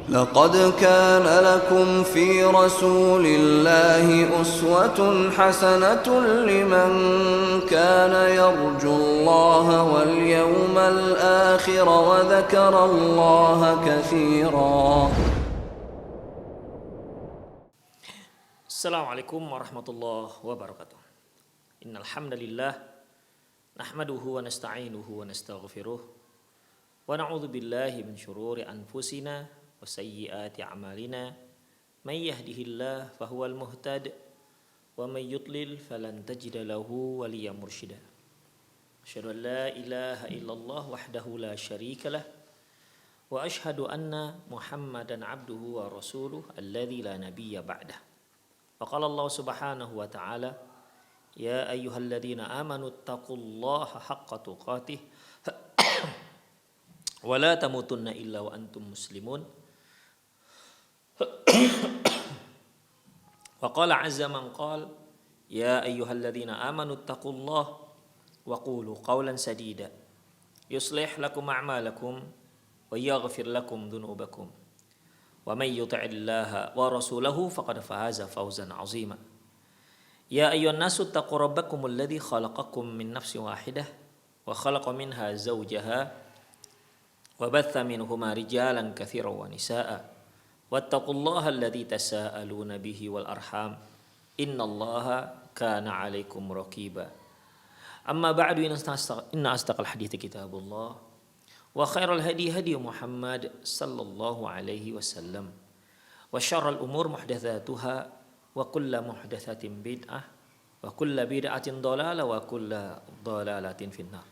لقد كان لكم في رسول الله أسوة حسنة لمن كان يرجو الله واليوم الآخر وذكر الله كثيرا. Assalamualaikum warahmatullahi wabarakatuh. Innal hamdalillah nahmaduhu wa nasta'inuhu wa nastaghfiruh wa na'udzu billahi min syururi anfusina wa sayyiati a'malina. May yahdihillahu fahuwal muhtad wa may yudlil falan tajida lahu waliyyan mursyida. Asyhadu an la ilaha illallah wahdahu la syarika lah wa asyhadu anna Muhammadan abduhu wa rasuluh alladzi la nabiyya ba'dah. Faqala Allah subhanahu wa ta'ala, ya ayyuhalladzina amanu taqullaha haqqa tuqatih wa la tamutunna illa wa antum muslimun. Wa qala azza man qala, ya ayyuhalladzina amanu taqullaha wa qulu qawlan sadida yuslih lakum a'malakum wa yaghfir lakum dhunubakum. Wa may yuti'illaha wa rasulahu faqad faza fawzan 'azima. Ya ayyuhan nasu taqu rabbakumul ladzi khalaqakum min nafsin wahidah wa khalaqa minha zawjaha wa batha minhuma rijalan katsiran wa nisaa'a wattaqullaha alladzi tasaaluna bihi wal arham innallaha kana 'alaikum raqiba. Amma ba'du, inna asdaqal hadithi kitabullah wa khairal hadi hadi Muhammad sallallahu alaihi wasallam wa syarrul umur muhdatsatuha wa kullu muhdatsatin bid'ah wa kullu bid'atin dhalalah wa kullu dhalalatin finnar.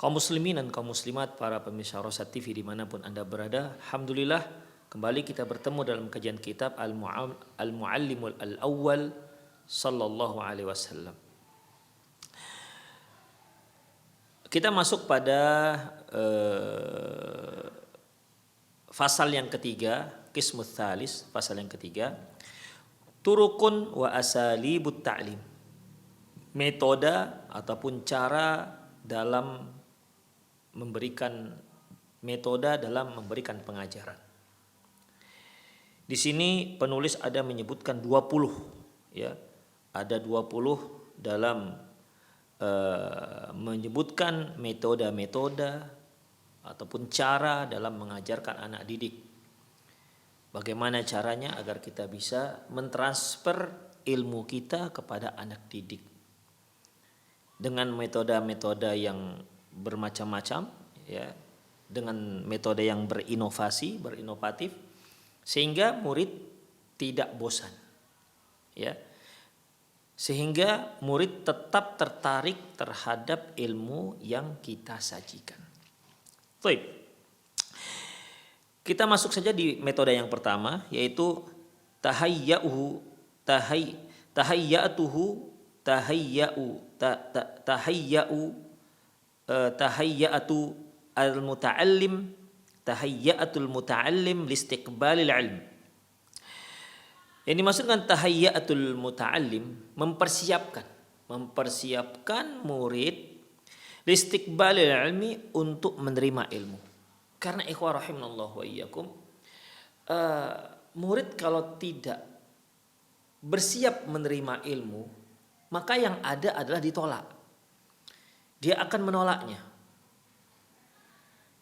Kaum muslimin dan kaum muslimat, para pemirsa Rosyad TV dimanapun Anda berada, alhamdulillah kembali kita bertemu dalam kajian kitab Al-Muallimul Al-Awwal sallallahu alaihi wasallam. Kita masuk pada fasal yang ketiga, qismus tsalis, fasal yang ketiga, turukun wa asalibut ta'lim, metode ataupun cara dalam memberikan pengajaran. Di sini penulis ada menyebutkan 20, ya. Ada 20 dalam menyebutkan metode-metode ataupun cara dalam mengajarkan anak didik. Bagaimana caranya agar kita bisa mentransfer ilmu kita kepada anak didik dengan metode-metode yang bermacam-macam, ya, dengan metode yang berinovatif, sehingga murid tidak bosan, ya, sehingga murid tetap tertarik terhadap ilmu yang kita sajikan. Baik. Kita masuk saja di metode yang pertama, yaitu tahayya'u tahayya'atul muta'allim listiqbalil ilm. Yang dimaksudkan tahayyatul muta'allim, mempersiapkan murid listiqbalil ilmi, untuk menerima ilmu. Karena ikhwah rahimanallahu wa iyyakum, murid kalau tidak bersiap menerima ilmu, maka yang ada adalah ditolak. Dia akan menolaknya.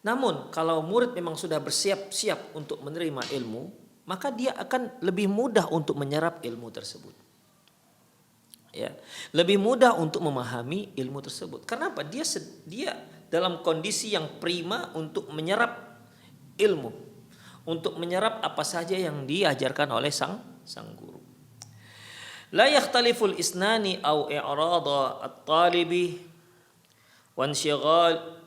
Namun kalau murid memang sudah bersiap-siap untuk menerima ilmu, maka dia akan lebih mudah untuk menyerap ilmu tersebut. Ya, lebih mudah untuk memahami ilmu tersebut. Kenapa? Dia dalam kondisi yang prima untuk menyerap ilmu, untuk menyerap apa saja yang diajarkan oleh sang guru. La yakhtaliful isnani au i'rada at-talibi wa inshighal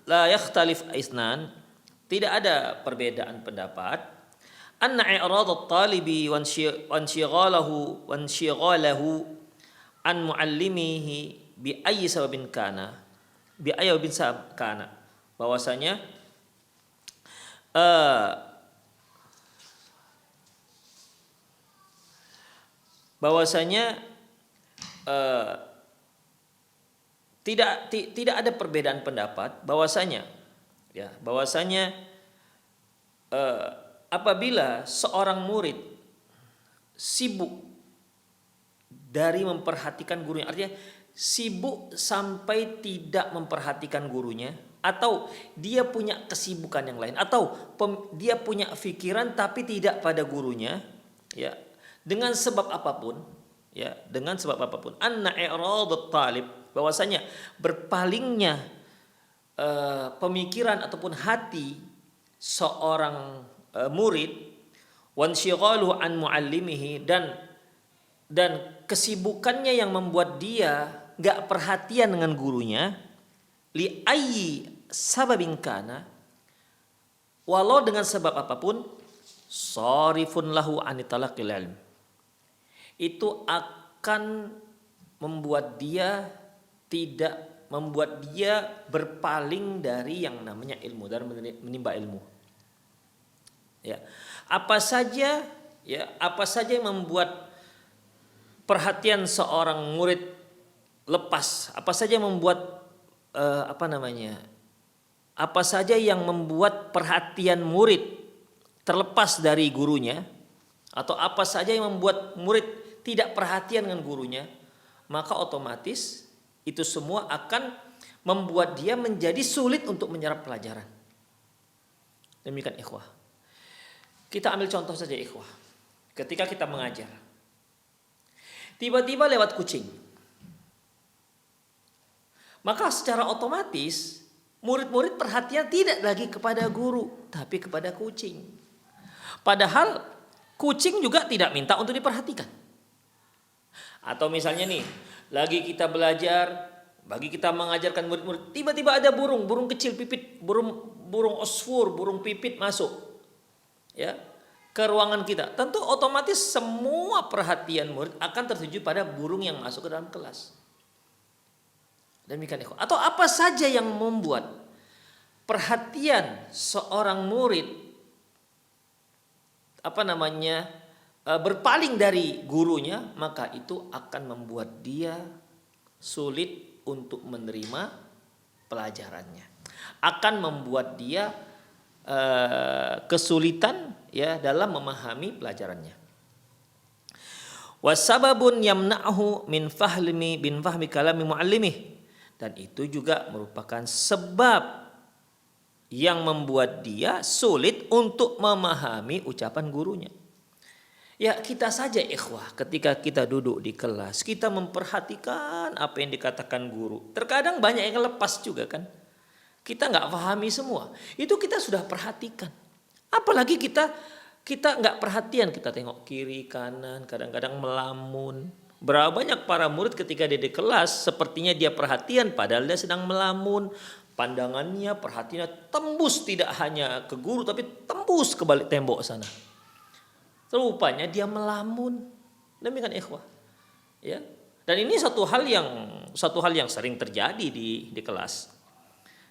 la yakhtalif isnan. Tidak ada perbedaan pendapat. Anna i'radat talibi wa inshighalahu an muallimihi bi ayyi sababin kana, bahwasanya tidak ada perbedaan pendapat bahwasanya eh, apabila seorang murid sibuk dari memperhatikan gurunya, artinya sibuk sampai tidak memperhatikan gurunya, atau dia punya kesibukan yang lain, atau dia punya pikiran tapi tidak pada gurunya, ya, dengan sebab apapun, ya, dengan sebab apapun, anna i'radut talib, bahwasanya berpalingnya pemikiran ataupun hati seorang murid, wanshigaluhu an muallimihi, dan kesibukannya yang membuat dia gak perhatian dengan gurunya, li ayyi sababin kana, walau dengan sebab apapun, sarifun lahu anitalaqil ilm, itu akan membuat dia berpaling dari yang namanya ilmu, dan menimba ilmu. Ya, apa saja yang membuat perhatian seorang murid lepas, apa saja yang membuat apa saja yang membuat perhatian murid terlepas dari gurunya, atau apa saja yang membuat murid tidak perhatian dengan gurunya, maka otomatis itu semua akan membuat dia menjadi sulit untuk menyerap pelajaran. Demikian ikhwah. Kita ambil contoh saja ikhwah. Ketika kita mengajar, tiba-tiba lewat kucing, maka secara otomatis murid-murid perhatian tidak lagi kepada guru, tapi kepada kucing. Padahal kucing juga tidak minta untuk diperhatikan. Atau misalnya nih, lagi kita belajar, bagi kita mengajarkan murid-murid, tiba-tiba ada burung kecil pipit, burung osfur, burung pipit masuk, ya, ke ruangan kita. Tentu otomatis semua perhatian murid akan tertuju pada burung yang masuk ke dalam kelas. Demikian ikhwan. Atau apa saja yang membuat perhatian seorang murid berpaling dari gurunya, maka itu akan membuat dia sulit untuk menerima pelajarannya, akan membuat dia kesulitan, ya, dalam memahami pelajarannya. Wasababun yamna'hu min fahmi kalami muallimih, dan itu juga merupakan sebab yang membuat dia sulit untuk memahami ucapan gurunya. Ya, kita saja ikhwah, ketika kita duduk di kelas, kita memperhatikan apa yang dikatakan guru. Terkadang banyak yang lepas juga kan. Kita nggak pahami semua. Itu kita sudah perhatikan. Apalagi kita nggak perhatian, kita tengok kiri kanan, kadang-kadang melamun. Berapa banyak para murid ketika dia di kelas sepertinya dia perhatian padahal dia sedang melamun. Pandangannya, perhatiannya tembus tidak hanya ke guru tapi tembus ke balik tembok sana. Rupanya dia melamun. Demikian ikhwah. Ya. Dan ini satu hal yang sering terjadi di kelas.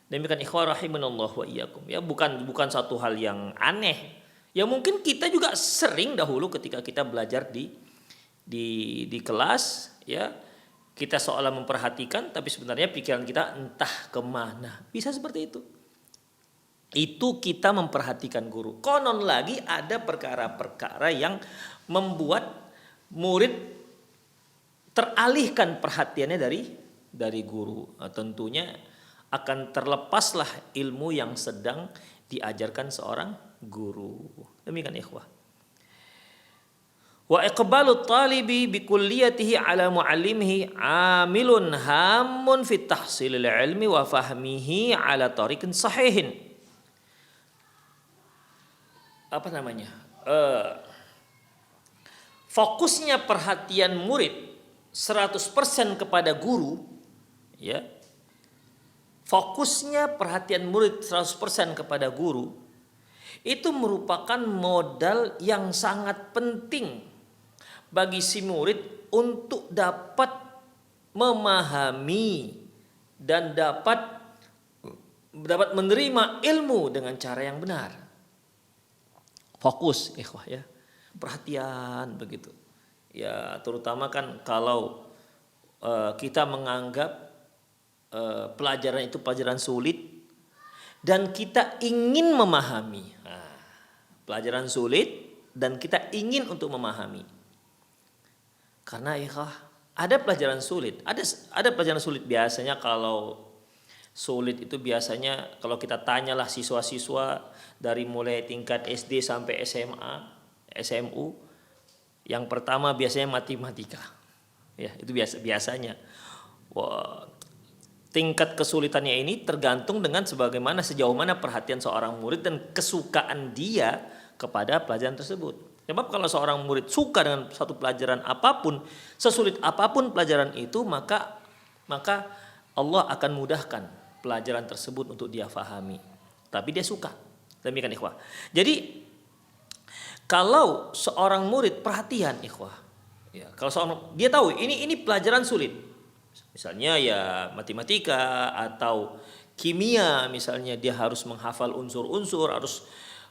Demikian ikhwah rahimanallah wa iyyakum. Ya, bukan satu hal yang aneh. Ya mungkin kita juga sering dahulu ketika kita belajar di kelas, ya, kita seolah memperhatikan tapi sebenarnya pikiran kita entah kemana. Bisa seperti itu. Itu kita memperhatikan guru. Konon lagi ada perkara-perkara yang membuat murid teralihkan perhatiannya dari guru. Nah, tentunya akan terlepaslah ilmu yang sedang diajarkan seorang guru. Demikian ikhwah. Wa iqbalu talibi bi kulliyatihi ala muallimihi amilun hamun fi tahsilil ilmi wa fahmihi ala tariqin sahihin. Fokusnya perhatian murid 100% kepada guru, ya. Fokusnya perhatian murid 100% kepada guru itu merupakan modal yang sangat penting bagi si murid untuk dapat memahami dan dapat menerima ilmu dengan cara yang benar. Fokus ikhwah, ya, perhatian begitu, ya, terutama kan kalau kita menganggap pelajaran itu pelajaran sulit dan kita ingin memahami, pelajaran sulit dan kita ingin untuk memahami. Karena ada pelajaran sulit, ada pelajaran sulit. Biasanya kalau sulit itu biasanya kalau kita tanyalah siswa-siswa dari mulai tingkat SD sampai SMA, SMU, yang pertama biasanya matematika. Ya, itu biasanya. Wah, tingkat kesulitannya ini tergantung dengan sebagaimana sejauh mana perhatian seorang murid dan kesukaan dia kepada pelajaran tersebut. Sebab kalau seorang murid suka dengan satu pelajaran apapun, sesulit apapun pelajaran itu, maka Allah akan mudahkan pelajaran tersebut untuk dia fahami. Tapi dia suka. Demikian ikhwah. Jadi kalau seorang murid perhatian ikhwah, ya, kalau seorang dia tahu ini pelajaran sulit. Misalnya ya matematika atau kimia, misalnya dia harus menghafal unsur-unsur,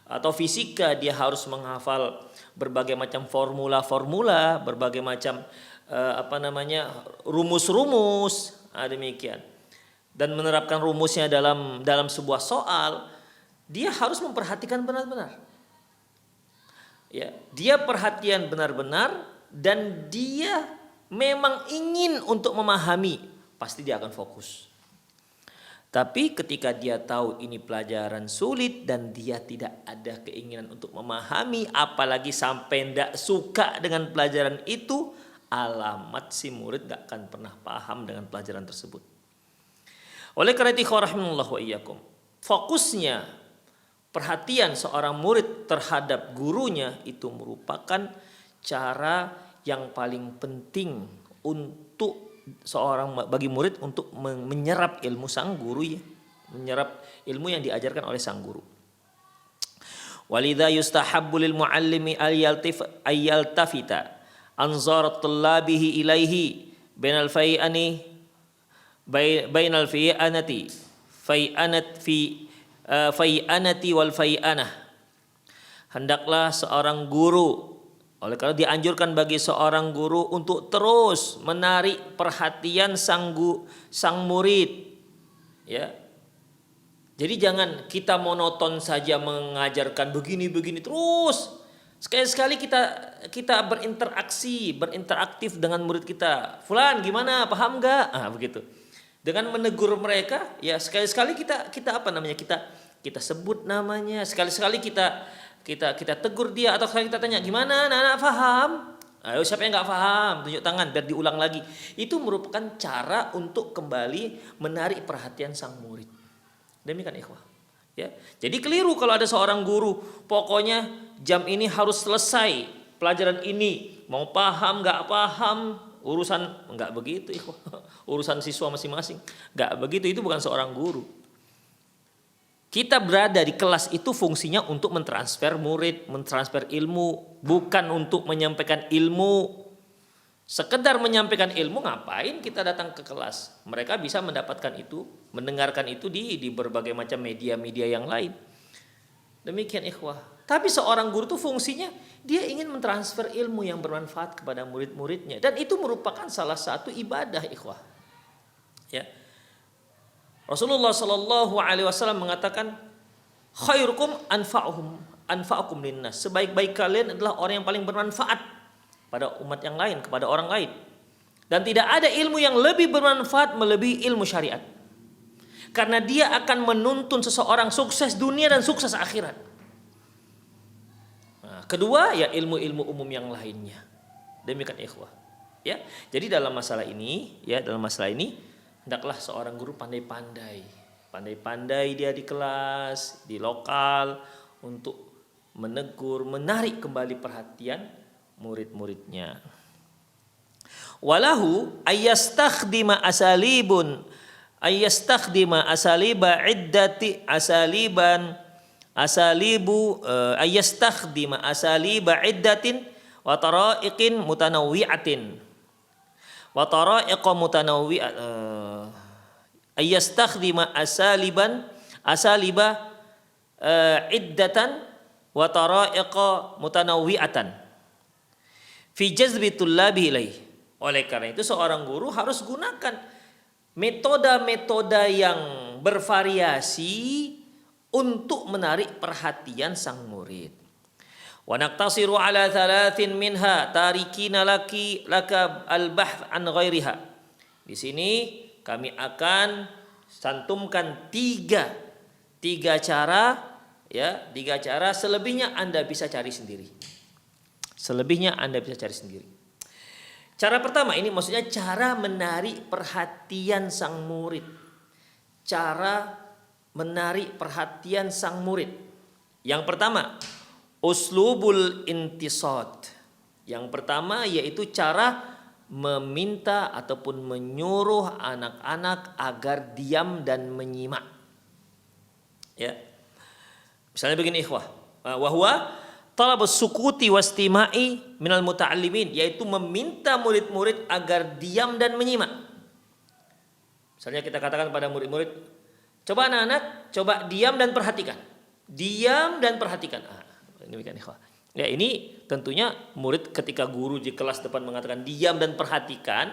atau fisika dia harus menghafal berbagai macam formula-formula, berbagai macam rumus-rumus, demikian. Dan menerapkan rumusnya dalam sebuah soal, dia harus memperhatikan benar-benar. Ya, dia perhatian benar-benar dan dia memang ingin untuk memahami, pasti dia akan fokus. Tapi ketika dia tahu ini pelajaran sulit dan dia tidak ada keinginan untuk memahami, apalagi sampai tidak suka dengan pelajaran itu, alamat si murid tidak akan pernah paham dengan pelajaran tersebut. Oleh karena itu, rahimallahu wa iyyakum, fokusnya perhatian seorang murid terhadap gurunya itu merupakan cara yang paling penting untuk bagi murid untuk menyerap ilmu sang guru, ya, menyerap ilmu yang diajarkan oleh sang guru. Walidha yustahabbu lil muallimi ayyaltafita anzar tullabihi ilaihi bainal fai'anati wal fai'anah. Hendaklah seorang guru, oleh karena dianjurkan bagi seorang guru untuk terus menarik perhatian sang murid, ya. Jadi jangan kita monoton saja mengajarkan begini terus. Sekali-sekali kita berinteraktif dengan murid kita. Fulan gimana? Paham enggak? Begitu. Dengan menegur mereka, ya sekali-sekali kita sebut namanya, sekali-sekali kita tegur dia, atau kita tanya gimana anak paham? Ayo, siapa yang nggak paham tunjuk tangan biar diulang lagi. Itu merupakan cara untuk kembali menarik perhatian sang murid. Demikian ikhwah, ya. Jadi keliru kalau ada seorang guru pokoknya jam ini harus selesai pelajaran ini, mau paham nggak paham urusan, nggak begitu ikhwah. Urusan siswa masing-masing, nggak begitu. Itu bukan seorang guru. Kita berada di kelas itu fungsinya untuk mentransfer murid, mentransfer ilmu, bukan untuk menyampaikan ilmu. Sekedar menyampaikan ilmu, ngapain kita datang ke kelas? Mereka bisa mendapatkan itu, mendengarkan itu di berbagai macam media-media yang lain. Demikian ikhwah. Tapi seorang guru itu fungsinya dia ingin mentransfer ilmu yang bermanfaat kepada murid-muridnya, dan itu merupakan salah satu ibadah ikhwah. Ya. Rasulullah Shallallahu Alaihi Wasallam mengatakan, khairukum anfa'ukum linnas. Sebaik-baik kalian adalah orang yang paling bermanfaat pada umat yang lain, kepada orang lain. Dan tidak ada ilmu yang lebih bermanfaat melebihi ilmu syariat. Karena dia akan menuntun seseorang sukses dunia dan sukses akhirat. Nah, kedua ya ilmu-ilmu umum yang lainnya. Demikian ikhwah. Ya, jadi dalam masalah ini hendaklah seorang guru pandai-pandai dia di kelas, di lokal, untuk menegur, menarik kembali perhatian murid-muridnya. Walahu ayastakhdima iddatin wa tara'iqin mutanawwi'atin. Wa tara'iqa mutanawwi'at ayastakhdima asaliba iddatan wa tara'iqa mutanawwi'atan fi jazbi tullabi ilaih. Oleh karena itu seorang guru harus gunakan metode-metode yang bervariasi untuk menarik perhatian sang murid. Wa naqtasiru ala thalathin minha tarikina laka al-bahth an ghairiha. Di sini kami akan santumkan tiga cara, ya, tiga cara. Selebihnya Anda bisa cari sendiri. Cara pertama ini maksudnya cara menarik perhatian sang murid. Yang pertama, uslubul intisad. Yang pertama yaitu cara meminta ataupun menyuruh anak-anak agar diam dan menyimak. Ya. Misalnya begini ikhwah, wahwa talabus sukuti wastima'i minal muta'allimin, yaitu meminta murid-murid agar diam dan menyimak. Misalnya kita katakan pada murid-murid, coba anak-anak, coba diam dan perhatikan. Diam dan perhatikan. Demikian ikhwah. Ya, ini tentunya murid ketika guru di kelas depan mengatakan diam dan perhatikan,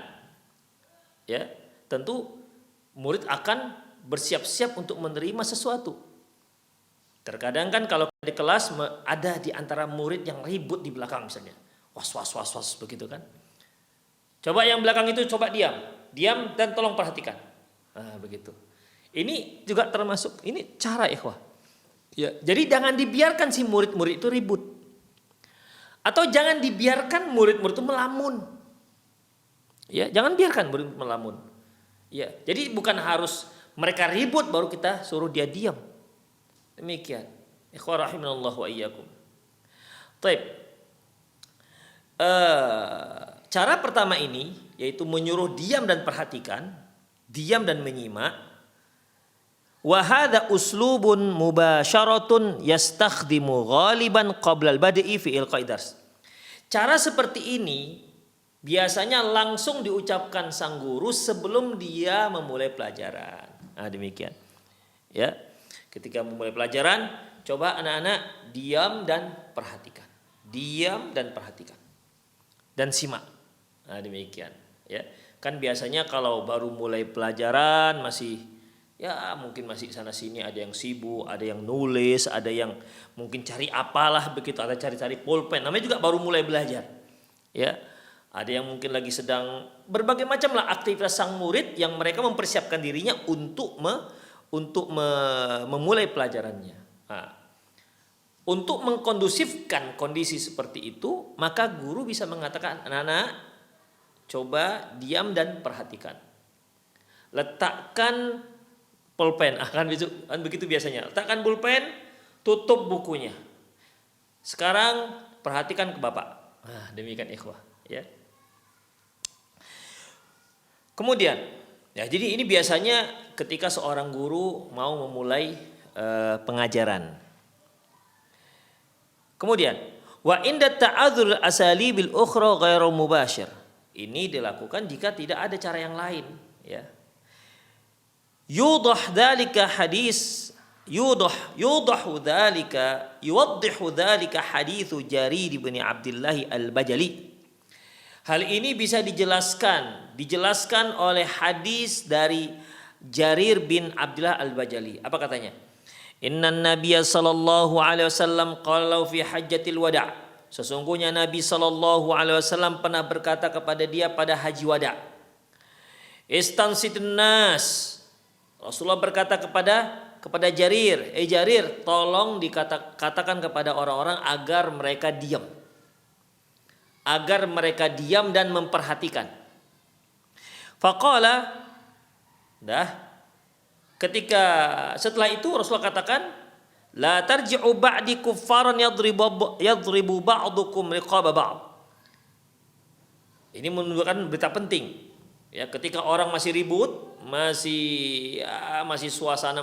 ya, tentu murid akan bersiap-siap untuk menerima sesuatu. Terkadang kan kalau di kelas ada di antara murid yang ribut di belakang misalnya. Was begitu kan. Coba yang belakang itu coba diam dan tolong perhatikan. Nah, begitu. Ini juga termasuk, ini cara ikhwah. Ya, jadi jangan dibiarkan si murid-murid itu ribut. Atau jangan dibiarkan murid-murid itu melamun. Ya, jangan biarkan murid melamun. Ya, jadi bukan harus mereka ribut baru kita suruh dia diam. Demikian. Ikhwah rahimanallahu wa iyyakum. Baik. Cara pertama ini yaitu menyuruh diam dan perhatikan, diam dan menyimak. Wa hadza uslubun mubasyaratun yastakhdimu ghaliban qabla al-bad'i fi ilqa'i dars. Cara seperti ini biasanya langsung diucapkan sang guru sebelum dia memulai pelajaran. Nah, demikian. Ya. Ketika memulai pelajaran, coba anak-anak diam dan perhatikan. Diam dan perhatikan. Dan simak. Nah, demikian, ya. Kan biasanya kalau baru mulai pelajaran mungkin masih sana sini, ada yang sibuk, ada yang nulis, ada yang mungkin cari apalah begitu, ada cari-cari pulpen. Namanya juga baru mulai belajar. Ya. Ada yang mungkin lagi sedang berbagai macam lah aktivitas sang murid yang mereka mempersiapkan dirinya untuk memulai pelajarannya. Nah, untuk mengkondusifkan kondisi seperti itu, maka guru bisa mengatakan, anak-anak, coba diam dan perhatikan. Letakkan pulpen, kan begitu biasanya. Letakkan pulpen, tutup bukunya. Sekarang perhatikan ke Bapak. Nah, demikian ikhwah, ya. Kemudian, ya, jadi ini biasanya ketika seorang guru mau memulai pengajaran. Kemudian, wa inda ta'adzur asalibil ukhra ghairu mubashir. Ini dilakukan jika tidak ada cara yang lain, ya. Yuwaddihu dzalika haditsu Jarir bin Abdullah al-Bajali. Hal ini bisa dijelaskan oleh hadis dari Jarir bin Abdullah al-Bajali. Apa katanya? Innan Nabiyya sallallahu alaihi wasallam qala fi hajjatil wada'. Sesungguhnya Nabi sallallahu alaihi wasallam pernah berkata kepada dia pada haji wada'. Istansitin nas. Rasulullah berkata kepada Jarir, Jarir, tolong dikatakan kepada orang-orang agar mereka diam. Agar mereka diam dan memperhatikan. Faqala, ketika setelah itu Rasulullah katakan, la tarji'u ba'di kuffaran yadribu ba'dukum riqaba ba'd. Ini menunjukkan berita penting. Ya, ketika orang masih ribut, masih suasana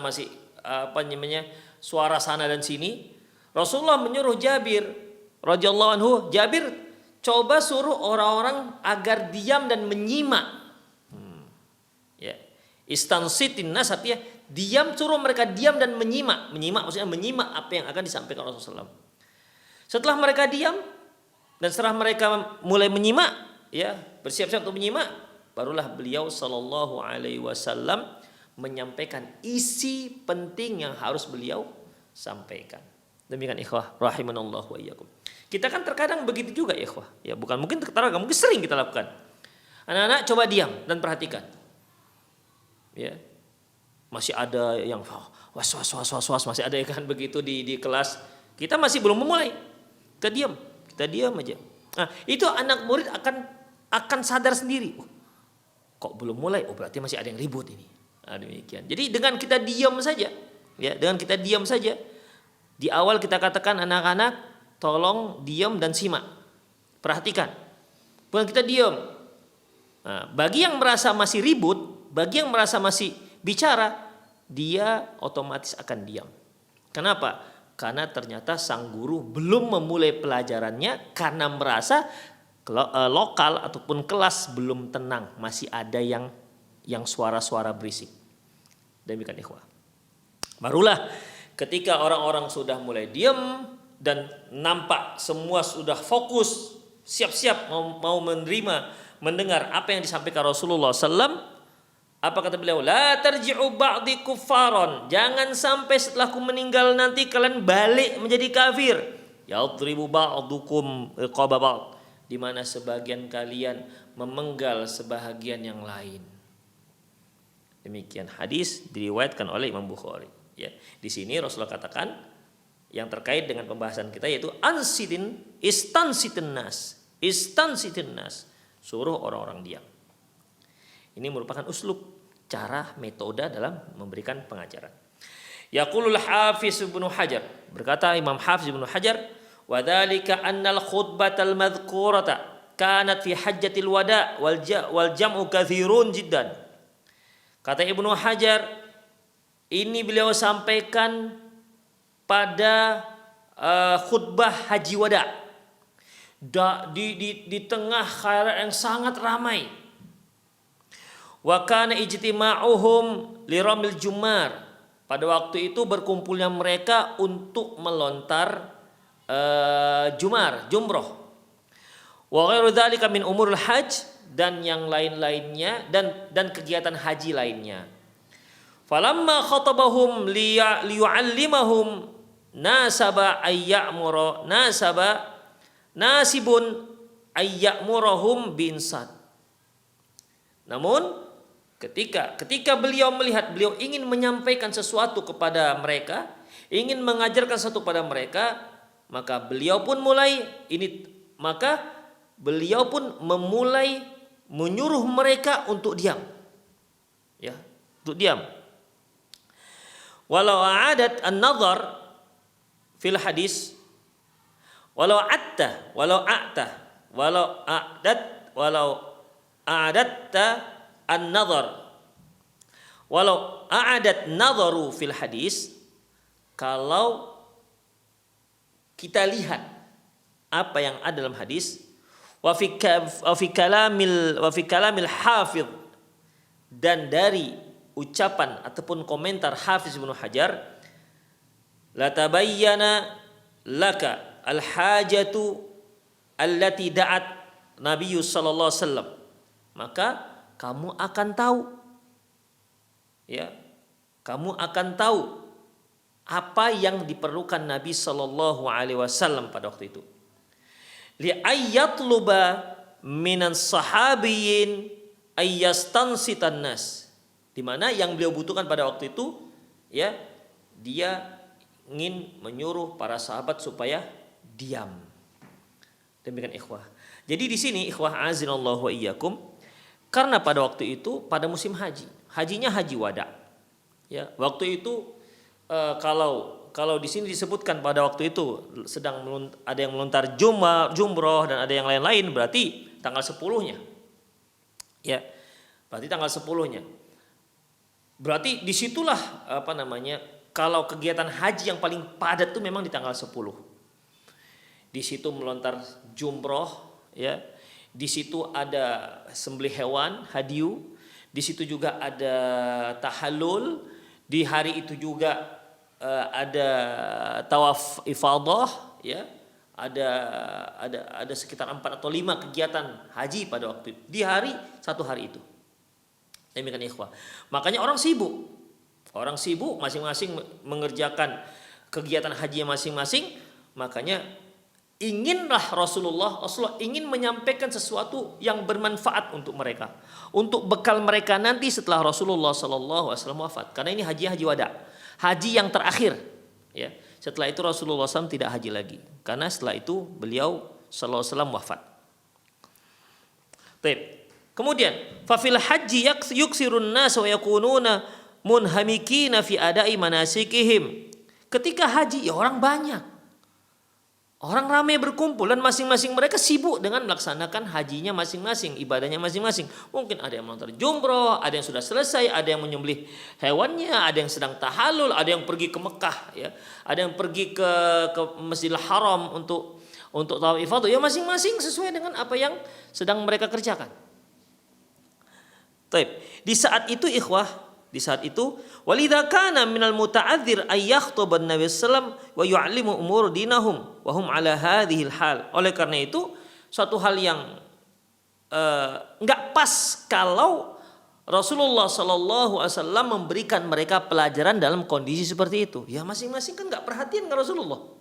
suara sana dan sini, Rasulullah menyuruh Jabir radhiyallahu anhu, Jabir, coba suruh orang-orang agar diam dan menyimak. Ya. Istansitin nas, artinya diam, suruh mereka diam dan menyimak. Menyimak maksudnya menyimak apa yang akan disampaikan Rasulullah SAW. Setelah mereka diam dan setelah mereka mulai menyimak, ya, bersiap-siap untuk menyimak, barulah beliau sallallahu alaihi wasallam menyampaikan isi penting yang harus beliau sampaikan. Demikian ikhwah rahimanallah wa iyyakum. Kita kan terkadang begitu juga ikhwah. Ya bukan mungkin terkadang, mungkin sering kita lakukan. Anak-anak coba diam dan perhatikan. Ya. Masih ada yang was masih ada kan begitu di kelas. Kita masih belum memulai. Kita diam aja. Nah, itu anak murid akan sadar sendiri. Kok belum mulai? Oh, berarti masih ada yang ribut ini. Nah, demikian. Jadi dengan kita diam saja, ya, di awal kita katakan anak-anak tolong diam dan simak. Perhatikan. Bukan kita diam. Nah, bagi yang merasa masih ribut, bagi yang merasa masih bicara, dia otomatis akan diam. Kenapa? Karena ternyata sang guru belum memulai pelajarannya karena merasa lokal ataupun kelas belum tenang, masih ada yang suara-suara berisik. Demikian ikhwah. Barulah ketika orang-orang sudah mulai diam dan nampak semua sudah fokus, siap-siap mau mendengar apa yang disampaikan Rasulullah SAW. Apa kata beliau? La tarji'u ba'di kuffaron. Jangan sampai setelahku meninggal nanti kalian balik menjadi kafir. Yadribu ba'dukum riqaba ba'd. Di mana sebagian kalian memenggal sebahagian yang lain. Demikian hadis diriwayatkan oleh Imam Bukhari. Ya, di sini Rasulullah katakan yang terkait dengan pembahasan kita yaitu istansitin nas. Suruh orang-orang diam. Ini merupakan uslub, cara, metode dalam memberikan pengajaran. Yaqulul Hafiz Ibnu Hajar, berkata Imam Hafiz Ibnu Hajar, wa dzalika annal khutbatal madhkurata kanat fi hajjatil wada wal jam'u katsirun jiddan. Kata Ibnu Hajar, ini beliau sampaikan pada khutbah haji wada. Di tengah khairat yang sangat ramai. Wa kana ijtima'uhum liramil jumar. Pada waktu itu berkumpulnya mereka untuk melontar jumroh. Wa ghairu dzalika min umuril hajj, dan yang lain-lainnya dan kegiatan haji lainnya. Falamma khatabahum liyu'allimahum nasibun ayyamurahum binsad. Namun ketika beliau melihat, beliau ingin menyampaikan sesuatu kepada mereka, ingin mengajarkan sesuatu kepada mereka, maka beliau pun memulai menyuruh mereka untuk diam. Ya, untuk diam. Walau a'adat an-nazar fil hadis, walau a'adatta an-nazar, walau a'adat nazaru fil hadis, kalau kita lihat apa yang ada dalam hadis, wa fi kalamil hafidh, dan dari ucapan ataupun komentar Hafiz Ibnu Hajar, la tabayyana laka al-hajatu allati da'at Nabi sallallahu alaihi wasallam, maka kamu akan tahu, ya, kamu akan tahu apa yang diperlukan Nabi sallallahu alaihi wasallam pada waktu itu. Li ayyatluba minan sahabiyin ayyastansitan nas, di mana yang beliau butuhkan pada waktu itu, ya, dia ingin menyuruh para sahabat supaya diam. Demikian ikhwah. Jadi di sini ikhwah azinallahu wa iyyakum, karena pada waktu itu pada musim hajinya haji wada. Ya, waktu itu kalau di sini disebutkan pada waktu itu sedang ada yang melontar jumroh dan ada yang lain-lain, berarti tanggal 10-nya. Ya. Berarti tanggal 10-nya. Berarti disitulah kalau kegiatan haji yang paling padat itu memang di tanggal 10. Di situ melontar jumroh, ya. Di situ ada sembelih hewan, hadiu. Di situ juga ada tahallul. Di hari itu juga ada tawaf ifadah, ya. Ada sekitar 4 atau 5 kegiatan haji pada waktu itu. Di satu hari itu. Demikian ikhwah. Makanya orang sibuk masing-masing mengerjakan kegiatan hajinya masing-masing, makanya Rasulullah ingin menyampaikan sesuatu yang bermanfaat untuk mereka, untuk bekal mereka nanti setelah Rasulullah SAW wafat. Karena ini haji wada, haji yang terakhir. Ya, setelah itu Rasulullah SAW tidak haji lagi, karena setelah itu beliau SAW wafat. Baik. Kemudian, fafil haji yuksirun nas wa yakununa munhamikina fi adai manasikihim. Ketika haji ya orang banyak. Orang ramai berkumpul dan masing-masing mereka sibuk dengan melaksanakan hajinya masing-masing, ibadahnya masing-masing. Mungkin ada yang melontar jumroh, ada yang sudah selesai, ada yang menyembelih hewannya, ada yang sedang tahalul, ada yang pergi ke Mekah, ya, ada yang pergi ke Masjidil Haram untuk tawaf ifadah. Ya masing-masing sesuai dengan apa yang sedang mereka kerjakan. Taib. Di saat itu ikhwah, walidha kana minal muta'adzir ay yakhtub an-nabi sallam wa yu'allimu umur dinahum wa hum ala hadhil hal. Oleh karena itu suatu hal yang enggak pas kalau Rasulullah sallallahu alaihi wasallam memberikan mereka pelajaran dalam kondisi seperti itu. Ya masing-masing kan enggak perhatian ke Rasulullah.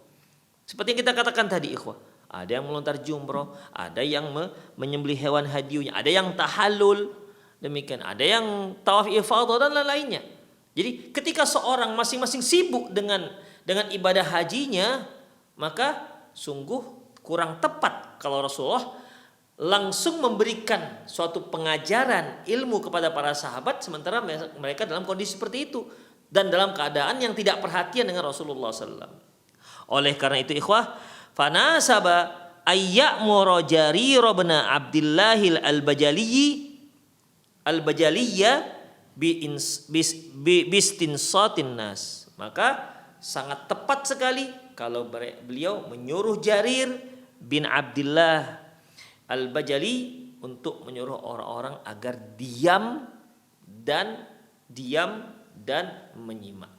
Seperti yang kita katakan tadi ikhwah, ada yang melontar jumroh, ada yang menyembelih hewan hadiunya, ada yang tahallul. Demikian, ada yang tawaf ifadah dan lain-lainnya. Jadi ketika seorang masing-masing sibuk dengan ibadah hajinya, maka sungguh kurang tepat kalau Rasulullah langsung memberikan suatu pengajaran ilmu kepada para sahabat sementara mereka dalam kondisi seperti itu dan dalam keadaan yang tidak perhatian dengan Rasulullah SAW. Oleh karena itu ikhwah, fanasaba ayya'muru Jarir bin Abdillahil al-Bajaliyya bistinsatin nas. Maka sangat tepat sekali kalau beliau menyuruh Jarir bin Abdullah al-Bajali untuk menyuruh orang-orang agar diam dan menyimak.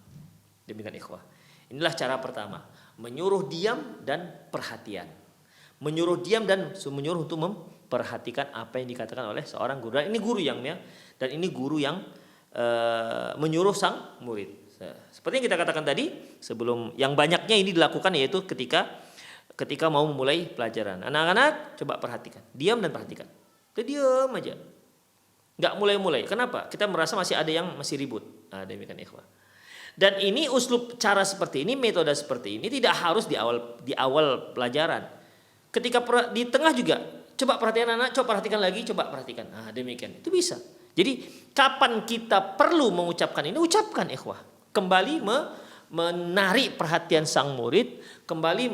Demikian ikhwah. Inilah cara pertama, menyuruh diam dan perhatian. Menyuruh diam dan menyuruh untuk memperhatikan apa yang dikatakan oleh seorang guru. Dan ini guru yang menyuruh sang murid. Seperti yang kita katakan tadi, sebelum yang banyaknya ini dilakukan yaitu ketika mau memulai pelajaran. Anak-anak coba perhatikan, diam dan perhatikan. Udah diam aja. Enggak mulai-mulai. Kenapa? Kita merasa masih ada yang masih ribut. Nah, demikian ikhwah. Dan ini uslub cara seperti ini, metode seperti ini tidak harus di awal pelajaran. Ketika di tengah juga, coba perhatikan anak, coba perhatikan lagi, coba perhatikan. Nah, demikian. Itu bisa. Jadi kapan kita perlu mengucapkan ini, ucapkan ikhwah. Kembali menarik perhatian sang murid, kembali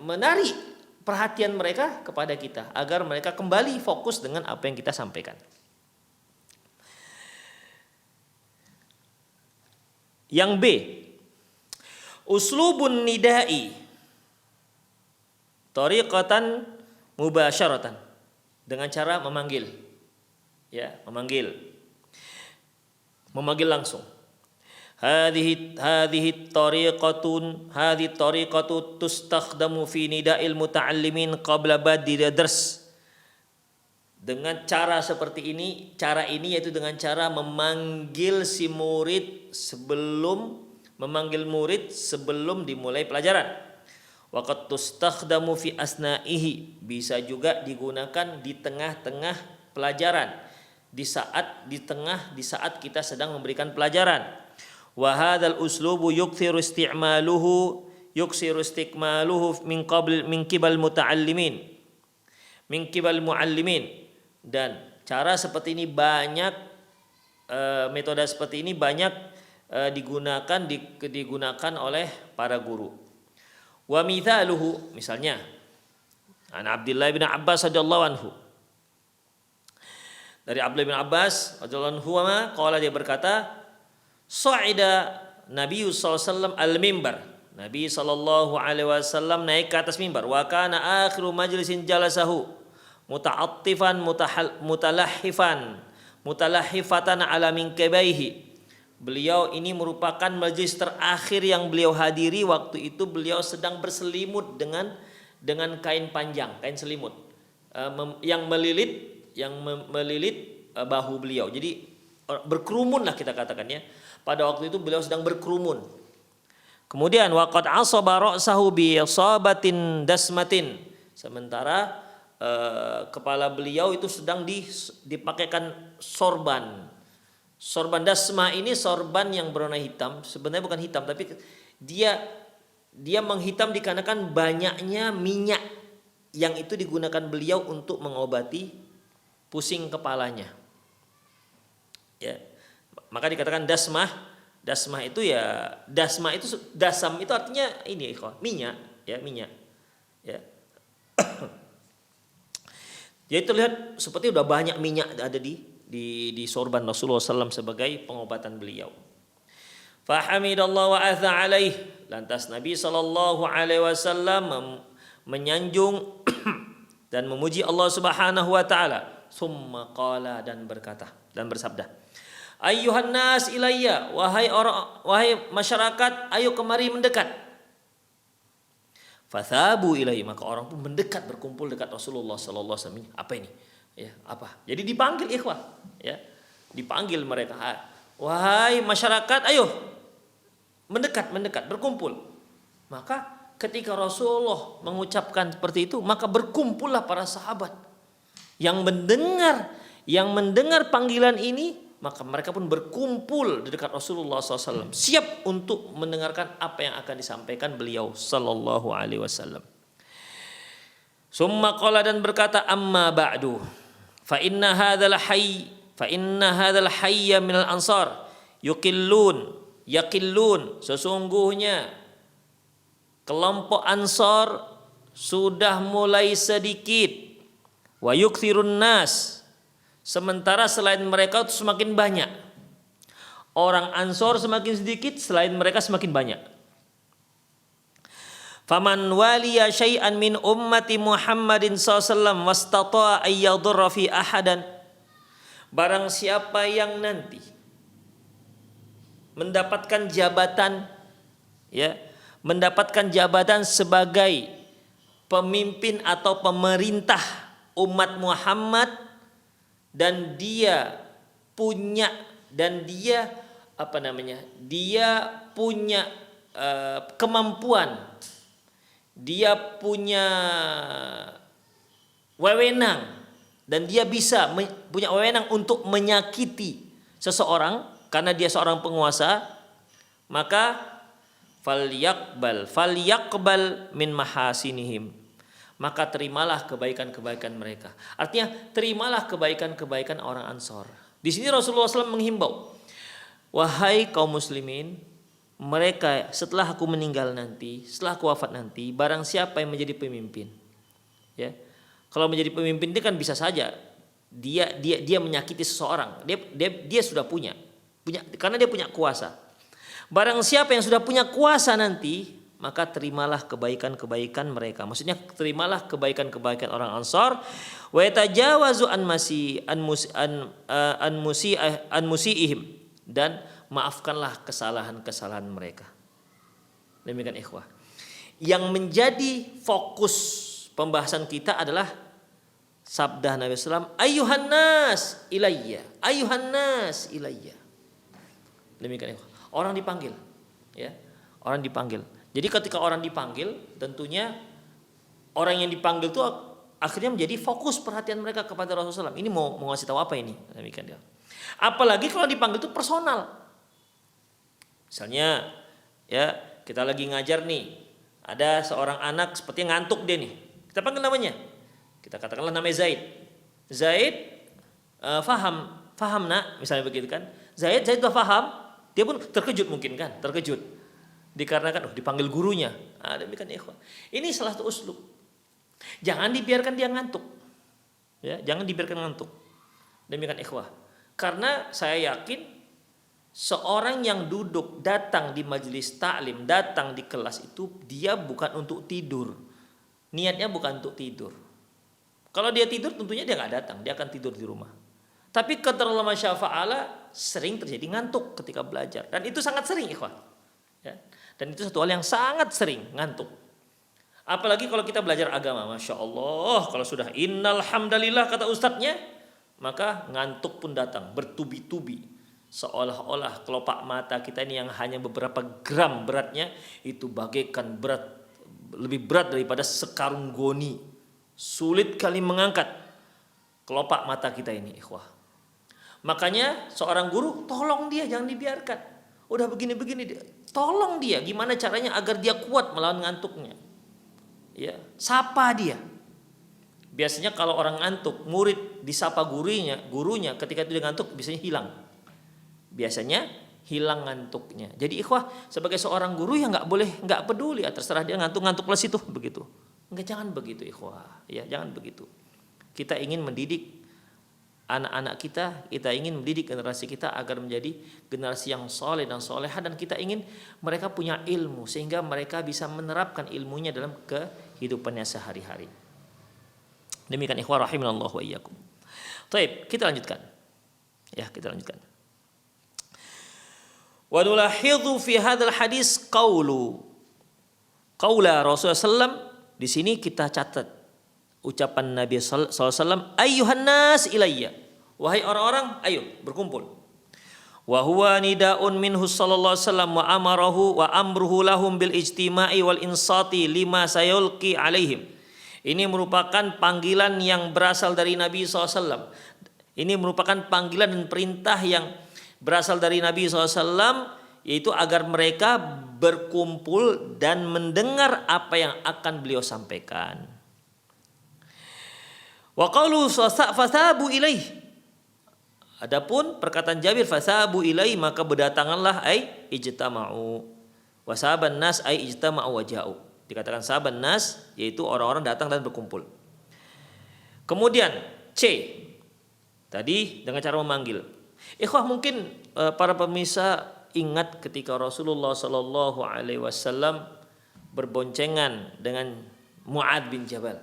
menarik perhatian mereka kepada kita agar mereka kembali fokus dengan apa yang kita sampaikan. Yang B, uslubun nidai tariqatan mubasyaratan, dengan cara memanggil. Ya, memanggil langsung. Hadhihi tariqatu tustakhdamu fi nida'il muta'allimin qabla bad'i dars. Dengan cara seperti ini, cara ini yaitu dengan cara memanggil murid sebelum dimulai pelajaran. Wa qad tustakhdamu fi asna'ihi, bisa juga digunakan di tengah-tengah pelajaran, di saat kita sedang memberikan pelajaran. Wa hadzal uslubu yukthiru isti'maluhu min qibal muallimin. Dan cara seperti ini banyak, metode seperti ini banyak digunakan oleh para guru. Wa mithaluhu, misalnya an Abdullah bin Abbas radhiyallahu anhu. Dari Abdullah bin Abbas radhiyallahu anhu qala, dia berkata, Sa'ida Nabi sallallahu alaihi wasallam al-mimbar. Nabi sallallahu alaihi wasallam naik ke atas mimbar. Wa kana akhiru majlisin jalasahu muta'attifan mutalahhifatan ala minkabaihi. Beliau ini merupakan majlis terakhir yang beliau hadiri. Waktu itu beliau sedang berselimut dengan kain panjang, kain selimut yang melilit bahu beliau. Jadi berkerumun lah kita katakan ya. Pada waktu itu beliau sedang berkerumun. Kemudian waqad asaba ra'sahu bi isabatin dasmatin. Sementara kepala beliau itu sedang dipakaikan sorban. Sorban dasma ini sorban yang berwarna hitam. Sebenarnya bukan hitam, tapi dia menghitam dikarenakan banyaknya minyak yang itu digunakan beliau untuk mengobati pusing kepalanya. Ya. Maka dikatakan dasmah. Dasmah itu ya, dasam itu artinya ini minyak, ya, minyak. Ya. Jadi terlihat seperti udah banyak minyak ada di sorban Rasulullah SAW sebagai pengobatan beliau. Fahamidallah wa atha alaih. Lantas Nabi SAW menyanjung dan memuji Allah Subhanahu wa taala. Summa qala, dan berkata dan bersabda, Ayyuhan nas ilayya, wahai masyarakat, ayo kemari mendekat. Fathabu ilaihi, maka orang pun mendekat, berkumpul dekat Rasulullah sallallahu alaihi wasallam. Apa ini? Ya, apa? Jadi dipanggil ikhwah, ya. Dipanggil mereka. Wahai masyarakat, ayo mendekat, berkumpul. Maka ketika Rasulullah mengucapkan seperti itu, maka berkumpullah para sahabat yang mendengar panggilan ini. Maka mereka pun berkumpul di dekat Rasulullah SAW, siap untuk mendengarkan apa yang akan disampaikan beliau Sallallahu Alaihi Wasallam. Summa qala, dan berkata, amma ba'du, fa inna hadzal hayya minal ansar yaqillun, sesungguhnya kelompok Ansar sudah mulai sedikit, wa yukthirun nas, sementara selain mereka itu semakin banyak. Orang Ansor semakin sedikit, selain mereka semakin banyak. Faman waliya syai'an min ummati Muhammadin sallallahu wastata'a ay yadurra fi ahadan. Barang siapa yang nanti mendapatkan jabatan, ya, mendapatkan jabatan sebagai pemimpin atau pemerintah umat Muhammad, dan dia punya kemampuan, dia punya wewenang, dan dia bisa punya wewenang untuk menyakiti seseorang karena dia seorang penguasa, maka falyaqbal min mahasinihim, maka terimalah kebaikan-kebaikan mereka. Artinya terimalah kebaikan-kebaikan orang Ansor. Di sini Rasulullah SAW menghimbau, wahai kaum muslimin, mereka setelah aku meninggal nanti, setelah aku wafat nanti, barang siapa yang menjadi pemimpin, ya, kalau menjadi pemimpin itu kan bisa saja dia menyakiti seseorang, dia sudah punya karena dia punya kuasa. Barang siapa yang sudah punya kuasa nanti, maka terimalah kebaikan-kebaikan mereka. Maksudnya terimalah kebaikan-kebaikan orang Ansar. Wa yatajawazu an musiihim, dan maafkanlah kesalahan-kesalahan mereka. Demikian ikhwah. Yang menjadi fokus pembahasan kita adalah sabda Nabi SAW, Ayyuhan nas ilayya, Ayyuhan nas ilayya. Demikian ikhwah. Orang dipanggil, ya. Orang dipanggil. Jadi ketika orang dipanggil, tentunya orang yang dipanggil itu akhirnya menjadi fokus perhatian mereka kepada Rasulullah SAW. Ini mau ngasih tahu apa ini? Demikian dia. Apalagi kalau dipanggil itu personal. Misalnya, ya, kita lagi ngajar nih, ada seorang anak seperti ngantuk dia nih. Kita panggil namanya. Kita katakanlah namanya Zaid. Zaid, faham nak, misalnya begitu kan? Zaid sudah faham. Dia pun terkejut mungkin kan? Terkejut. Dikarenakan dipanggil gurunya. Demikian ikhwan. Ini salah satu uslub. Jangan dibiarkan dia ngantuk. Ya, jangan dibiarkan ngantuk. Demikian ikhwah. Karena saya yakin seorang yang duduk datang di majelis taklim, datang di kelas itu, dia bukan untuk tidur. Niatnya bukan untuk tidur. Kalau dia tidur tentunya dia nggak datang, dia akan tidur di rumah. Tapi qadarullah masyafa'ala, sering terjadi ngantuk ketika belajar, dan itu sangat sering ikhwan. Ya. Dan itu satu hal yang sangat sering, ngantuk. Apalagi kalau kita belajar agama, Masya Allah, kalau sudah innal hamdalillah kata ustadznya, maka ngantuk pun datang bertubi-tubi. Seolah-olah kelopak mata kita ini yang hanya beberapa gram beratnya itu bagaikan lebih berat daripada sekarung goni. Sulit kali mengangkat kelopak mata kita ini, ikhwah. Makanya seorang guru tolong dia, jangan dibiarkan. Udah begini-begini dia, tolong dia gimana caranya agar dia kuat melawan ngantuknya. Ya, sapa dia. Biasanya kalau orang ngantuk, murid disapa gurunya ketika itu dia ngantuk biasanya hilang. Biasanya hilang ngantuknya. Jadi ikhwah, sebagai seorang guru ya nggak peduli, terserah dia ngantuk plus itu begitu. Enggak, jangan begitu ikhwah. Ya, jangan begitu. Kita ingin mendidik anak-anak kita ingin mendidik generasi kita agar menjadi generasi yang soleh dan soleha, dan kita ingin mereka punya ilmu sehingga mereka bisa menerapkan ilmunya dalam kehidupannya sehari-hari. Demikian ikhwah rahimanallahu wa iyyakum. Baik, kita lanjutkan. Ya, kita lanjutkan. Wa nulahidhu fi hadzal hadis qaula Rasulullah sallam. Di sini kita catat ucapan Nabi sallallahu alaihi wasallam, ayyuhan nas ilayya, wahai orang-orang ayo berkumpul. Wa huwa nidaun minhu sallallahu alaihi wasallam wa amruhu lahum bil ijtima'i wal insati lima sayulqi alaihim. Ini merupakan panggilan yang berasal dari Nabi SAW. Ini merupakan panggilan dan perintah yang berasal dari Nabi SAW, yaitu agar mereka berkumpul dan mendengar apa yang akan beliau sampaikan. Wa qalu fasabu ilaih. Adapun perkataan Jabir fasabu ilaih, maka berdatanganlah ai ijtama'u. Wasaban nas ai ijtama'u wa ja'u. Dikatakan sahaban nas yaitu orang-orang datang dan berkumpul. Kemudian C tadi dengan cara memanggil. Ikhwah, mungkin para pemirsa ingat ketika Rasulullah sallallahu alaihi wasallam berboncengan dengan Mu'adz bin Jabal.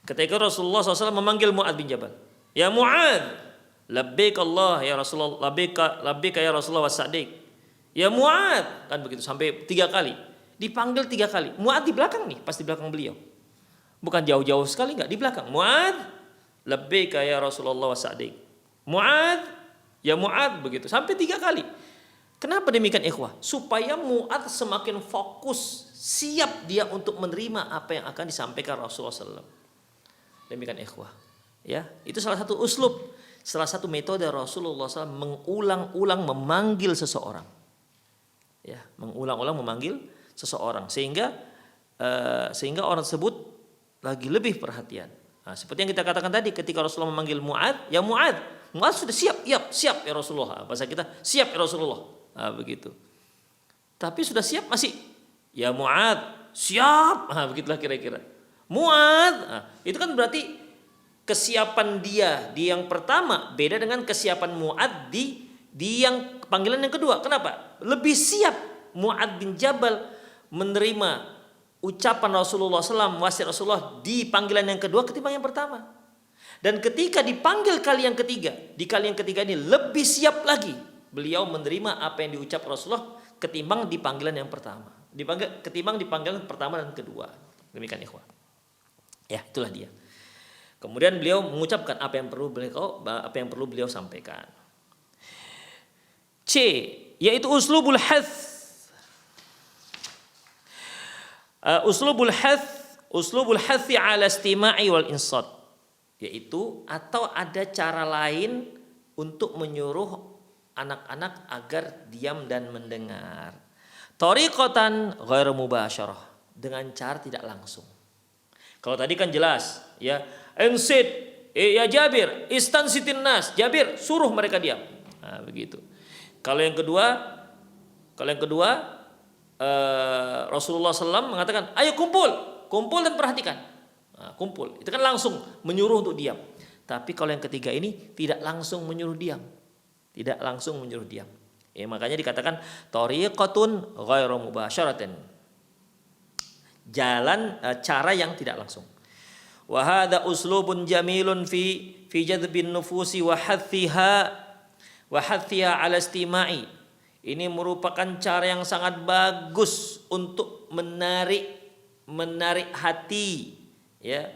Ketika Rasulullah SAW memanggil Mu'adz bin Jabal, ya Mu'adz, labbaik Allah ya Rasulullah, labbaik ya Rasulullah wasadiq. Ya Mu'adz, kan begitu sampai 3 kali. Dipanggil 3 kali. Mu'adz di belakang nih, pas di belakang beliau. Bukan jauh-jauh sekali, enggak, di belakang. Mu'adz, labbaika ya Rasulullah wasadiq. Mu'adz, ya Mu'adz, begitu. Sampai 3 kali. Kenapa demikian ikhwah? Supaya Mu'adz semakin fokus, siap dia untuk menerima apa yang akan disampaikan Rasulullah SAW. Demikian ikhwah. Ya, itu salah satu uslub, salah satu metode Rasulullah SAW mengulang-ulang memanggil seseorang. Ya, mengulang-ulang memanggil seseorang sehingga orang tersebut lagi lebih perhatian. Nah, seperti yang kita katakan tadi ketika Rasulullah memanggil Mu'adz, ya Mu'adz, Mu'adz sudah siap ya Rasulullah. Bahasa kita siap ya Rasulullah. Nah, begitu. Tapi sudah siap masih ya Mu'adz, siap. Nah, begitulah kira-kira. Mu'adz, nah, itu kan berarti kesiapan dia di yang pertama beda dengan kesiapan Mu'adz di yang panggilan yang kedua. Kenapa? Lebih siap Mu'adz bin Jabal menerima ucapan Rasulullah SAW, wasiat Rasulullah di panggilan yang kedua ketimbang yang pertama. Dan ketika dipanggil kali yang ketiga, di kali yang ketiga ini lebih siap lagi beliau menerima apa yang diucap Rasulullah ketimbang di panggilan yang pertama. Ketimbang di panggilan pertama dan kedua. Demikian ikhwah. Ya, itulah dia. Kemudian beliau mengucapkan apa yang perlu beliau sampaikan. C, yaitu uslubul hath. Uslubul hathi ala istima'i wal insat, yaitu atau ada cara lain untuk menyuruh anak-anak agar diam dan mendengar. Tariqatan ghairu mubasyarah, dengan cara tidak langsung. Kalau tadi kan jelas ya, ensit ya Jabir istansitin nas, Jabir suruh mereka diam. Nah, begitu. Kalau yang kedua Rasulullah SAW mengatakan, ayo kumpul dan perhatikan. Nah, kumpul, itu kan langsung menyuruh untuk diam. Tapi kalau yang ketiga ini tidak langsung menyuruh diam, Ya, makanya dikatakan tariqatun ghairu mubasyaratin, cara yang tidak langsung. Wa hadza uslubun jamilun fi jadbin nufusi wa hathiha ala istima'i. Ini merupakan cara yang sangat bagus untuk menarik hati, ya,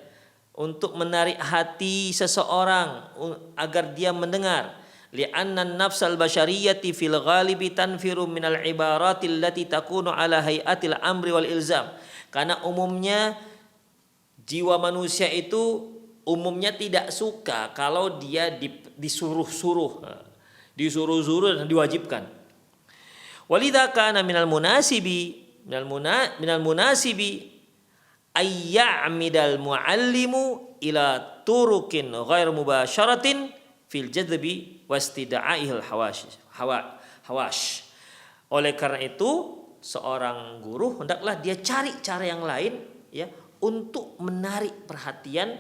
untuk menarik hati seseorang agar dia mendengar. Li'anna an-nafsal basyariyati fil ghalibi tanfiru minal ibaratil lati takunu ala hayatil amri wal ilzam. Karena umumnya jiwa manusia itu umumnya tidak suka kalau dia disuruh-suruh dan diwajibkan. Walidha kana minal munasibi ayya'midal muallimu ila turukin ghair mubasyaratin fil jadbi wastida'ihil hawash. Oleh karena itu seorang guru hendaklah dia cari cara yang lain ya untuk menarik perhatian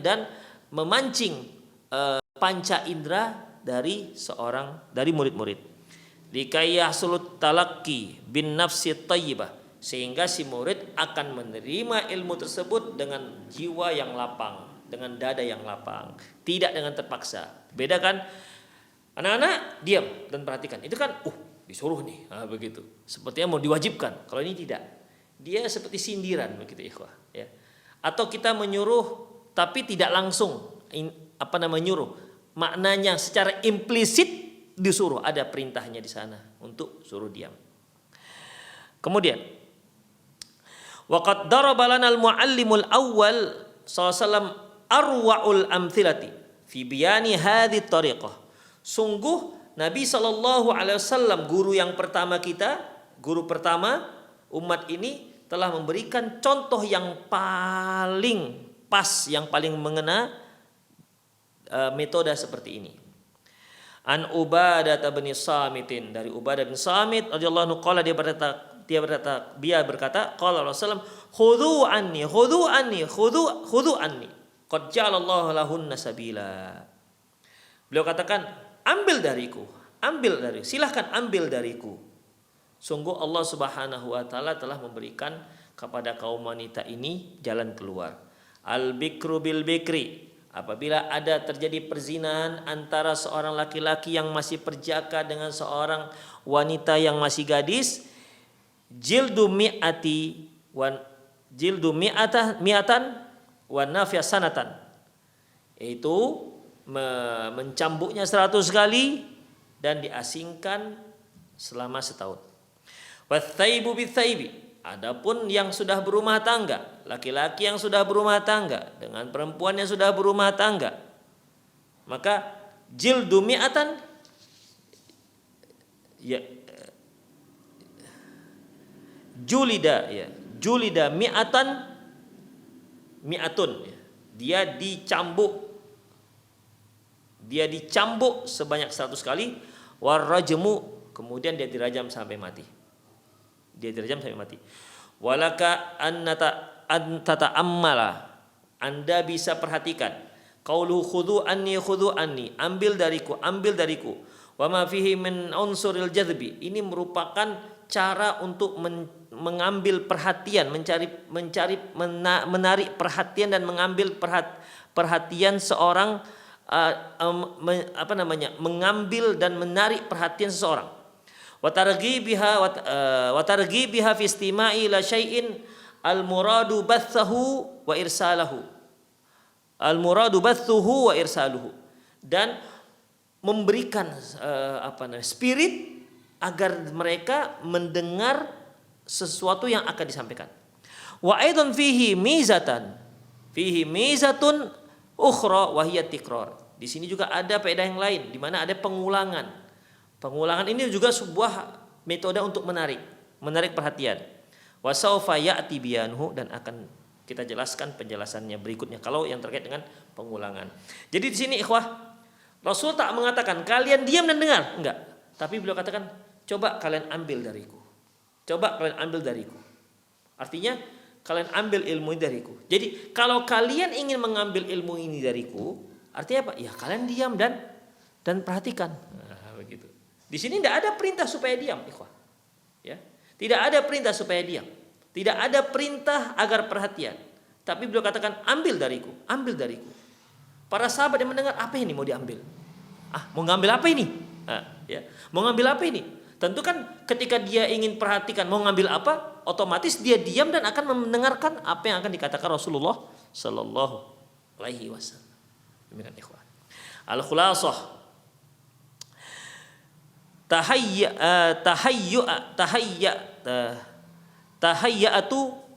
dan memancing panca indera dari murid-murid. Likayah sulut talaqi bin nafsi thayyibah, sehingga si murid akan menerima ilmu tersebut dengan jiwa yang lapang, dengan dada yang lapang, tidak dengan terpaksa. Beda kan anak-anak diam dan perhatikan. Itu kan disuruh nih, begitu. Sepertinya mau diwajibkan. Kalau ini tidak. Dia seperti sindiran begitu ikhwah, ya. Atau kita menyuruh tapi tidak langsung nyuruh. Maknanya secara implisit disuruh, ada perintahnya di sana untuk suruh diam. Kemudian waqad daraba lana al-muallimul awwal sallallahu arwa'ul amthilati fi biyani hadhihi tariqah. Sungguh Nabi sallallahu alaihi wasallam, guru yang pertama kita, guru pertama umat ini, telah memberikan contoh yang paling pas, yang paling mengena metode seperti ini. An Ubadah bin Samitin, dari Ubadah bin Samit radhiyallahu anhu, qala dia berkata qala Rasulullah khudhu anni qad ja'alallahu lahunna sabila. Beliau katakan, silahkan ambil dariku. Sungguh Allah Subhanahu wa taala telah memberikan kepada kaum wanita ini jalan keluar. Al bikru bil bikri, apabila ada terjadi perzinahan antara seorang laki-laki yang masih perjaka dengan seorang wanita yang masih gadis, jildu mi'atan wa nafya sanatan, itu mencambuknya 100 kali dan diasingkan selama setahun. Wathaibu bithaibi, adapun yang sudah berumah tangga, laki-laki yang sudah berumah tangga dengan perempuan yang sudah berumah tangga, maka jildu mi'atan julida mi'atun, dia dicambuk sebanyak 100 kali, warajmu, kemudian dia dirajam sampai mati. Walaka an tata'ammala, Anda bisa perhatikan qauluhu khudhu anni, ambil dariku. Wa ma fihi min unsuril jadbi, ini merupakan cara untuk mengambil perhatian, menarik perhatian dan mengambil perhatian seorang, mengambil dan menarik perhatian seseorang. Wa targhibiha fi istima'i la syai'in al-muradu bathuhu wa irsaluhu, dan memberikan spirit agar mereka mendengar sesuatu yang akan disampaikan. Wa aidan fihi mizatun ukhra wa hiya tikrar. Di sini juga ada faedah yang lain, di mana ada pengulangan. Pengulangan ini juga sebuah metode untuk menarik perhatian. Wa saufa ya'ti biyanhu, dan akan kita jelaskan penjelasannya berikutnya kalau yang terkait dengan pengulangan. Jadi di sini ikhwah, Rasul tak mengatakan kalian diam dan dengar, enggak. Tapi beliau katakan, coba kalian ambil dariku. Artinya kalian ambil ilmu ini dariku. Jadi kalau kalian ingin mengambil ilmu ini dariku, artinya apa? Ya kalian diam dan perhatikan. Nah, begitu. Di sini tidak ada perintah supaya diam, ikhwah. Ya. Tidak ada perintah supaya diam. Tidak ada perintah agar perhatian. Tapi beliau katakan ambil dariku. Para sahabat yang mendengar, apa ini mau diambil? Mau ngambil apa ini? Mau ngambil apa ini? Tentu kan ketika dia ingin perhatikan mau ngambil apa, otomatis dia diam dan akan mendengarkan apa yang akan dikatakan Rasulullah sallallahu alaihi wasallam. Demikian ikhwan. Al-khulasah tahayyu'atut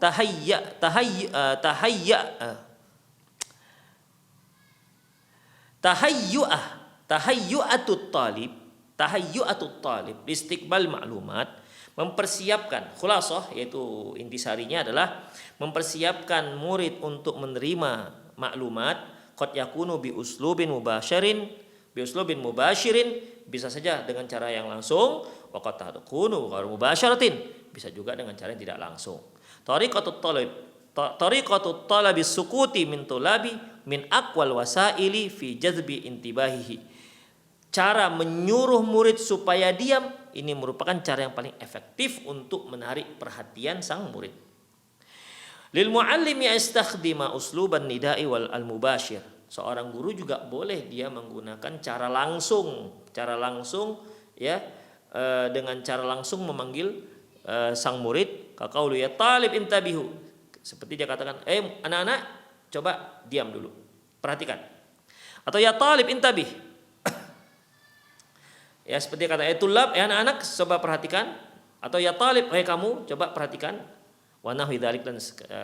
talib istiqbal maklumat, mempersiapkan, khulasah yaitu intisarinya adalah mempersiapkan murid untuk menerima maklumat, qad yakunu bi uslubin mubashirin, bisa saja dengan cara yang langsung, wa qad takunu ghairu mubasyaratin, bisa juga dengan cara yang tidak langsung. Tariqatut talabi sukuti min tulabi min aqwal wasaili fi jazbi intibahihi. Cara menyuruh murid supaya diam ini merupakan cara yang paling efektif untuk menarik perhatian sang murid. Lil muallimi istakhdima usluban nida'i wal al-mubashir. Seorang guru juga boleh dia menggunakan cara langsung ya, dengan cara langsung memanggil sang murid, kaqaulu ya talib intabihu, seperti dia katakan, anak-anak coba diam dulu, perhatikan. Atau ya talib intabih, ya seperti kata tulab, anak-anak coba perhatikan. Atau ya talib, kamu coba perhatikan. Wa nahwi dzalik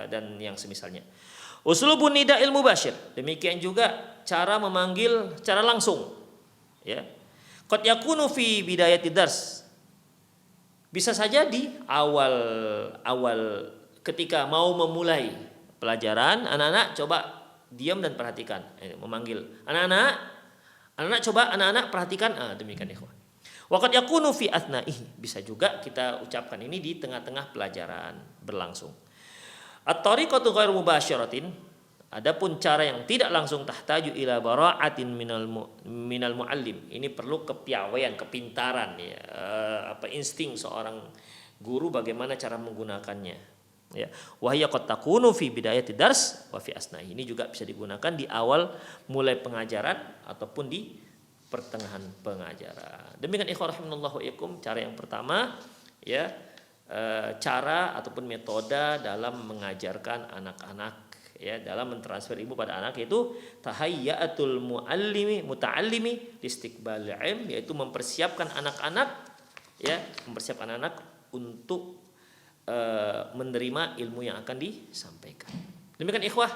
dan yang semisalnya. Uslubun nida'il mubashir, demikian juga cara memanggil cara langsung, ya. Qad yakunu fi bidayati dars, bisa saja di awal ketika mau memulai pelajaran, anak-anak coba diam dan perhatikan, memanggil anak-anak coba anak-anak perhatikan, demikian ikhwan. Wa qad yakunu fi athnaihi, bisa juga kita ucapkan ini di tengah-tengah pelajaran berlangsung. At-tariqatu ghairu mubasyaratin, adapun cara yang tidak langsung, tahtaju ila bara'atin minal muallim. Ini perlu kepiawaian, kepintaran ya, insting seorang guru bagaimana cara menggunakannya. Ya, wa hiya qad takunu fi bidayati dars wa fi asna'i. Ini juga bisa digunakan di awal mulai pengajaran ataupun di pertengahan pengajaran. Demikian ikhwan rahimanallahu wa iyyakum, cara yang pertama ya, cara ataupun metode dalam mengajarkan anak-anak ya, dalam mentransfer ilmu pada anak, yaitu tahayyatul muta'allimi istiqbal ilm, yaitu mempersiapkan anak-anak untuk menerima ilmu yang akan disampaikan. Demikian ikhwah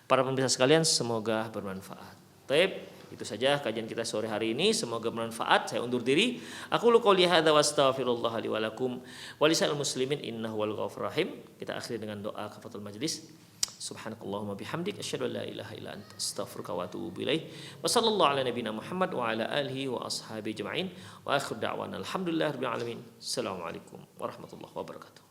para pemirsa sekalian, semoga bermanfaat. Baik, itu saja kajian kita sore hari ini, semoga bermanfaat. Saya undur diri. Aku qouli hadza wa astaghfirullah li wa lakum wa lisa'il muslimin innahu wal ghafurur rahim. Kita akhiri dengan doa kafaratul majlis. Subhanakallahumma bihamdik asyhadu an la ilaha illa anta astaghfiruka wa atubu ilaik. Wa sallallahu ala nabiyyina Muhammad wa ala alihi wa ashabihi ajma'in. Wa akhiru da'wana alhamdulillahirabbil alamin. Assalamualaikum warahmatullahi wabarakatuh.